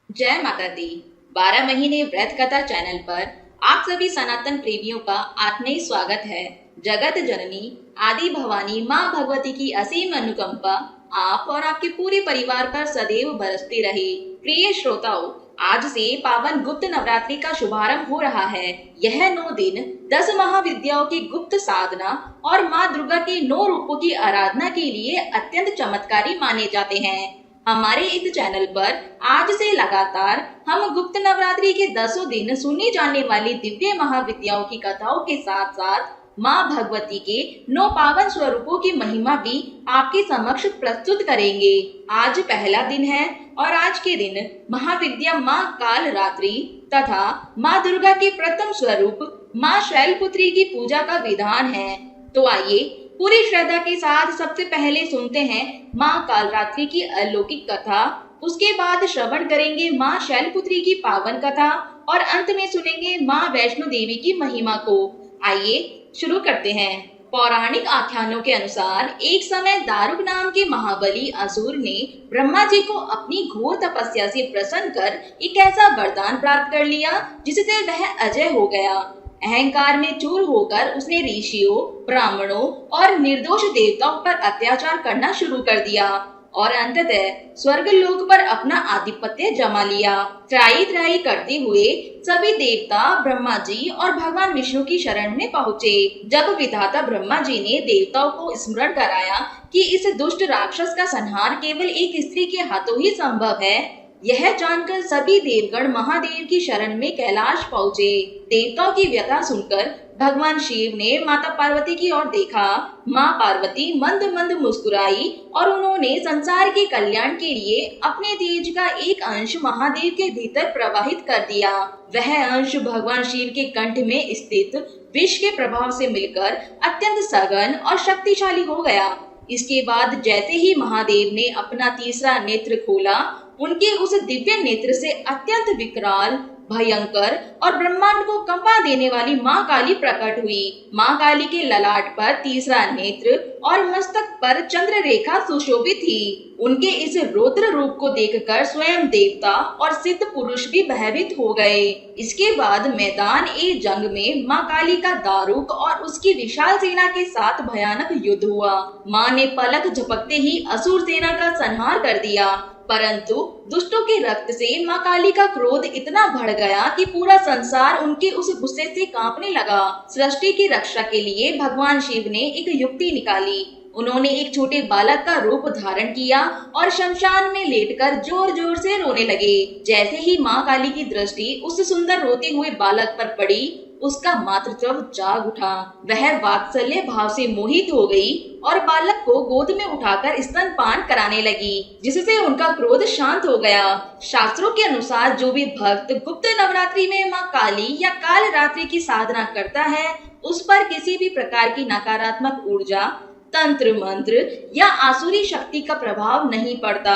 जय माता दी। 12 महीने व्रत कथा चैनल पर आप सभी सनातन प्रेमियों का आत्मीय स्वागत है। जगत जननी आदि भवानी माँ भगवती की असीम अनुकंपा आप और आपके पूरे परिवार पर सदैव बरसती रहे। प्रिय श्रोताओं, आज से पावन गुप्त नवरात्रि का शुभारंभ हो रहा है। यह 9 दिन 10 महाविद्याओं की गुप्त साधना और माँ दुर्गा के 9 रूपों की आराधना के लिए अत्यंत चमत्कारी माने जाते हैं। हमारे इस चैनल पर आज से लगातार हम गुप्त नवरात्रि के 10 दिन सुनी जाने वाली दिव्य महाविद्याओं की कथाओं के साथ साथ माँ भगवती के 9 पावन स्वरूपों की महिमा भी आपके समक्ष प्रस्तुत करेंगे। आज पहला दिन है और आज के दिन महाविद्या माँ काल रात्रि तथा माँ दुर्गा के प्रथम स्वरूप माँ शैलपुत्री की पूजा का विधान है। तो आइए पूरी श्रद्धा के साथ सबसे पहले सुनते हैं माँ कालरात्रि की अलौकिक कथा। उसके बाद श्रवण करेंगे माँ शैलपुत्री की पावन कथा और अंत में सुनेंगे माँ वैष्णो देवी की महिमा को। आइए शुरू करते हैं। पौराणिक आख्यानों के अनुसार एक समय दारुक नाम के महाबली असुर ने ब्रह्मा जी को अपनी घोर तपस्या से प्रसन्न कर एक ऐसा वरदान प्राप्त कर लिया जिससे वह अजय हो गया। अहंकार में चूर होकर उसने ऋषियों, ब्राह्मणों और निर्दोष देवताओं पर अत्याचार करना शुरू कर दिया और अंततः स्वर्ग लोक पर अपना आधिपत्य जमा लिया। त्राही त्राही करते हुए सभी देवता ब्रह्मा जी और भगवान विष्णु की शरण में पहुँचे। जब विधाता ब्रह्मा जी ने देवताओं को स्मरण कराया कि इस दुष्ट राक्षस का संहार केवल एक स्त्री के हाथों ही संभव है, यह जानकर सभी देवगण महादेव की शरण में कैलाश पहुँचे। देवताओं की व्यथा सुनकर भगवान शिव ने माता पार्वती की ओर देखा। माँ पार्वती मंद मंद मुस्कुराई और उन्होंने संसार के कल्याण के लिए अपने तेज का एक अंश महादेव के भीतर प्रवाहित कर दिया। वह अंश भगवान शिव के कंठ में स्थित विष के प्रभाव से मिलकर अत्यंत सघन और शक्तिशाली हो गया। इसके बाद जैसे ही महादेव ने अपना तीसरा नेत्र खोला, उनके उस दिव्य नेत्र से अत्यंत विकराल, भयंकर और ब्रह्मांड को कंपा देने वाली माँ काली प्रकट हुई। माँ काली के ललाट पर तीसरा नेत्र और मस्तक पर चंद्र रेखा सुशोभित थी। उनके इस रौद्र रूप को देखकर स्वयं देवता और सिद्ध पुरुष भी भयभीत हो गए। इसके बाद मैदान ए जंग में माँ काली का दारुक और उसकी विशाल सेना के साथ भयानक युद्ध हुआ। माँ ने पलक झपकते ही असुर सेना का संहार कर दिया, परंतु दुष्टों के रक्त से माँ काली का क्रोध इतना बढ़ गया कि पूरा संसार उनके उस गुस्से से कांपने लगा। सृष्टि की रक्षा के लिए भगवान शिव ने एक युक्ति निकाली। उन्होंने एक छोटे बालक का रूप धारण किया और शमशान में लेटकर जोर जोर से रोने लगे। जैसे ही माँ काली की दृष्टि उस सुंदर रोते हुए बालक पर पड़ी, उसका मातृत्व जाग उठा। वह वात्सल्य भाव से मोहित हो गई और बालक को गोद में उठाकर स्तनपान कराने लगी, जिससे उनका क्रोध शांत हो गया। शास्त्रों के अनुसार जो भी भक्त गुप्त नवरात्रि में माँ काली या काल रात्रि की साधना करता है, उस पर किसी भी प्रकार की नकारात्मक ऊर्जा, तंत्र मंत्र या आसुरी शक्ति का प्रभाव नहीं पड़ता।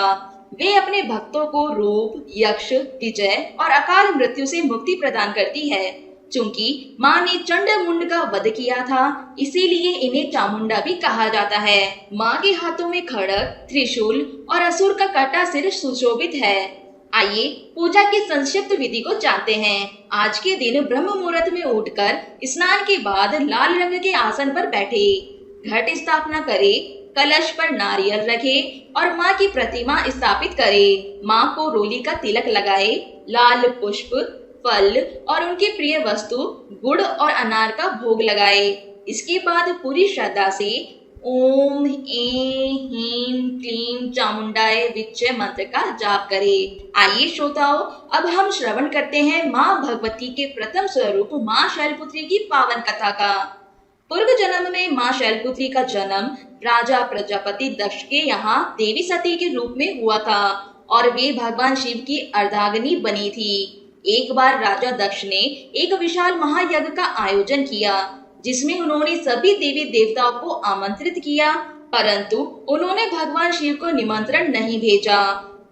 वे अपने भक्तों को रूप, यक्ष, विजय और अकाल मृत्यु से मुक्ति प्रदान करती है। चूंकि माँ ने चंड मुंड का वध किया था, इसीलिए इन्हें चामुंडा भी कहा जाता है। माँ के हाथों में खड़ग, त्रिशूल और असुर का कटा सिर सुशोभित है। आइए पूजा की संक्षिप्त विधि को जानते हैं। आज के दिन ब्रह्म मुहूर्त में उठकर स्नान के बाद लाल रंग के आसन पर बैठे, घट स्थापना करे, कलश पर नारियल रखे और माँ की प्रतिमा स्थापित करे। माँ को रोली का तिलक लगाए, लाल पुष्प, फल और उनकी प्रिय वस्तु गुड़ और अनार का भोग लगाए। इसके बाद पूरी श्रद्धा से ओम ऐं ह्रीं क्लीं चामुंडाय विच्चे मंत्र का जाप करें। आइए श्रोताओं, अब हम श्रवण करते हैं माँ भगवती के प्रथम स्वरूप माँ शैलपुत्री की पावन कथा का। पूर्व जन्म में माँ शैलपुत्री का जन्म राजा प्रजापति दक्ष के यहाँ देवी सती के रूप में हुआ था और वे भगवान शिव की अर्धांगिनी बनी थी। एक बार राजा दक्ष ने एक विशाल महायज्ञ का आयोजन किया, जिसमें उन्होंने सभी देवी देवताओं को आमंत्रित किया, परंतु उन्होंने भगवान शिव को निमंत्रण नहीं भेजा।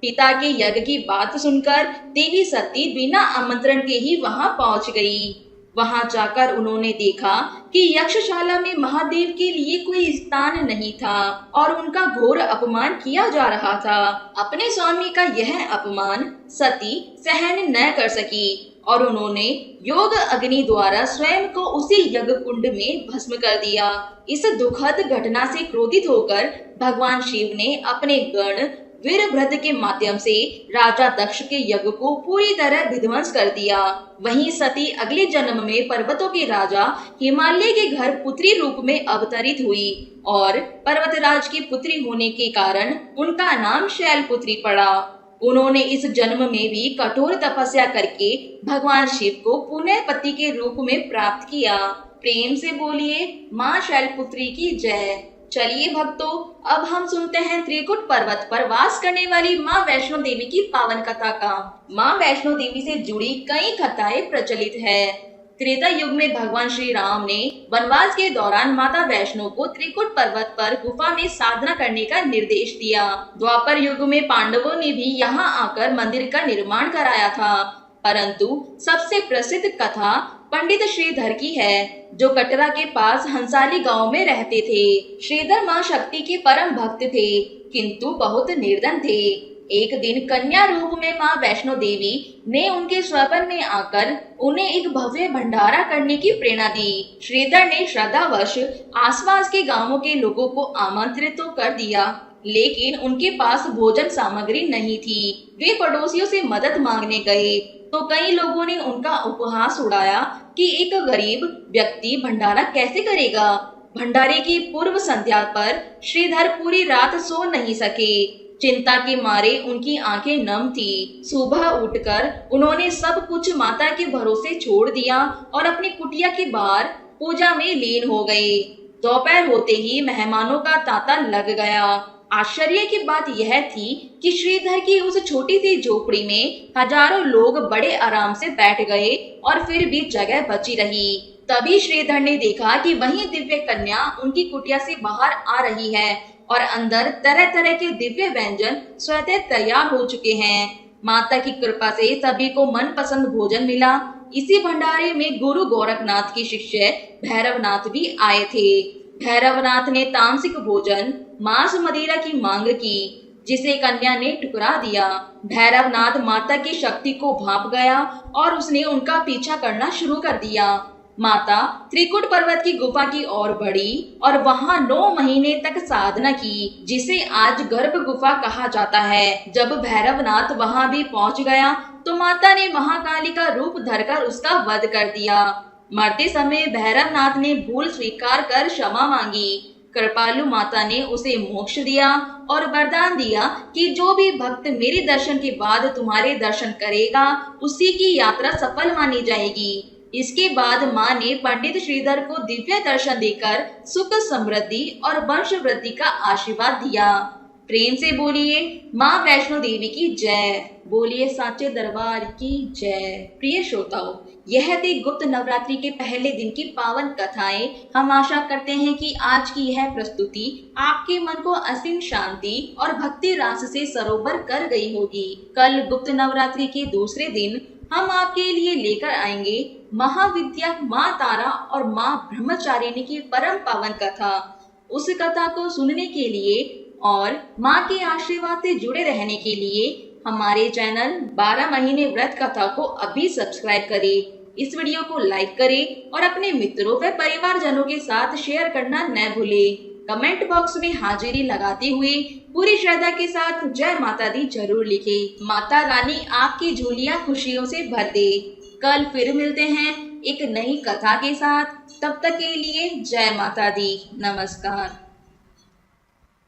पिता के यज्ञ की बात सुनकर देवी सती बिना आमंत्रण के ही वहां पहुंच गई। वहां जाकर उन्होंने देखा कि यक्षशाला में महादेव के लिए कोई स्थान नहीं था और उनका घोर अपमान किया जा रहा था। अपने स्वामी का यह अपमान सती सहन न कर सकी और उन्होंने योग अग्नि द्वारा स्वयं को उसी यज्ञ कुंड में भस्म कर दिया। इस दुखद घटना से क्रोधित होकर भगवान शिव ने अपने गण वीरभद्र के माध्यम से राजा दक्ष के यज्ञ को पूरी तरह विध्वंस कर दिया। वहीं सती अगले जन्म में पर्वतों के राजा हिमालय के घर पुत्री रूप में अवतरित हुई और पर्वतराज की पुत्री होने के कारण उनका नाम शैलपुत्री पड़ा। उन्होंने इस जन्म में भी कठोर तपस्या करके भगवान शिव को पुनः पति के रूप में प्राप्त किया। प्रेम से बोलिए माँ शैलपुत्री की जय। चलिए भक्तों, अब हम सुनते हैं त्रिकुट पर्वत पर वास करने वाली माँ वैष्णो देवी की पावन कथा का। माँ वैष्णो देवी से जुड़ी कई कथाएं प्रचलित है। त्रेता युग में भगवान श्री राम ने वनवास के दौरान माता वैष्णो को त्रिकुट पर्वत पर गुफा में साधना करने का निर्देश दिया। द्वापर युग में पांडवों ने भी यहाँ आकर मंदिर का निर्माण कराया था, परंतु सबसे प्रसिद्ध कथा पंडित श्रीधर की है, जो कटरा के पास हंसाली गांव में रहते थे। श्रीधर मां शक्ति के परम भक्त थे, किंतु बहुत निर्धन थे। एक दिन कन्या रूप में मां वैष्णो देवी ने उनके स्वप्न में आकर उन्हें एक भव्य भंडारा करने की प्रेरणा दी। श्रीधर ने श्रद्धावश आसपास के गांवों के लोगों को आमंत्रित तो कर दिया, लेकिन उनके पास भोजन सामग्री नहीं थी। वे पड़ोसियों से मदद मांगने गए तो कई लोगों ने उनका उपहास उड़ाया कि एक गरीब व्यक्ति भंडारा कैसे करेगा। भंडारे की पूर्व संध्या पर श्रीधर पूरी रात सो नहीं सके। चिंता के मारे उनकी आंखें नम थी। सुबह उठकर उन्होंने सब कुछ माता के भरोसे छोड़ दिया और अपनी कुटिया के बाहर पूजा में लीन हो गए। दोपहर होते ही मेहमानों का तांता लग गया। आश्चर्य की बात यह थी कि श्रीधर की उस छोटी सी झोपड़ी में हजारों लोग बड़े आराम से बैठ गए और फिर भी जगह बची रही। तभी श्रीधर ने देखा कि वही दिव्य कन्या उनकी कुटिया से बाहर आ रही है और अंदर तरह तरह के दिव्य व्यंजन स्वतः तैयार हो चुके हैं। माता की कृपा से सभी को मनपसंद भोजन मिला। इसी भंडारे में गुरु गोरखनाथ के शिष्य भैरवनाथ भी आए थे। भैरवनाथ ने तामसिक भोजन मांस मदिरा की मांग की, जिसे कन्या ने ठुकरा दिया। भैरवनाथ माता की शक्ति को भांप गया और उसने उनका पीछा करना शुरू कर दिया। माता त्रिकुट पर्वत की गुफा की ओर बढ़ी और वहां 9 महीने तक साधना की, जिसे आज गर्भ गुफा कहा जाता है। जब भैरवनाथ वहां भी पहुंच गया तो माता ने महाकाली का रूप धरकर उसका वध कर दिया। मरते समय भैरवनाथ ने भूल स्वीकार कर क्षमा मांगी। कृपालु माता ने उसे मोक्ष दिया और वरदान दिया कि जो भी भक्त मेरे दर्शन के बाद तुम्हारे दर्शन करेगा, उसी की यात्रा सफल मानी जाएगी। इसके बाद मां ने पंडित श्रीधर को दिव्य दर्शन देकर सुख समृद्धि और वंश वृद्धि का आशीर्वाद दिया। प्रेम से बोलिए मां वैष्णो देवी की जय। बोलिए साचे दरबार की जय। प्रिय श्रोताओं, यह थी गुप्त नवरात्रि के पहले दिन की पावन कथाएं। हम आशा करते हैं कि आज की यह प्रस्तुति आपके मन को असीम शांति और भक्ति रास से सरोवर कर गई होगी। कल गुप्त नवरात्रि के दूसरे दिन हम आपके लिए लेकर आएंगे महाविद्या, माँ तारा और माँ ब्रह्मचारिणी की परम पावन कथा। उस कथा को सुनने के लिए और माँ के आशीर्वाद से जुड़े रहने के लिए हमारे चैनल 12 महीने व्रत कथा को अभी सब्सक्राइब करें। इस वीडियो को लाइक करें और अपने मित्रों व परिवारजनों के साथ शेयर करना न भूलें। कमेंट बॉक्स में हाजिरी लगाते हुए पूरी श्रद्धा के साथ जय माता दी जरूर लिखें। माता रानी आपकी झोलियां खुशियों से भर दे। कल फिर मिलते हैं एक नई कथा के साथ। तब तक के लिए जय माता दी। नमस्कार।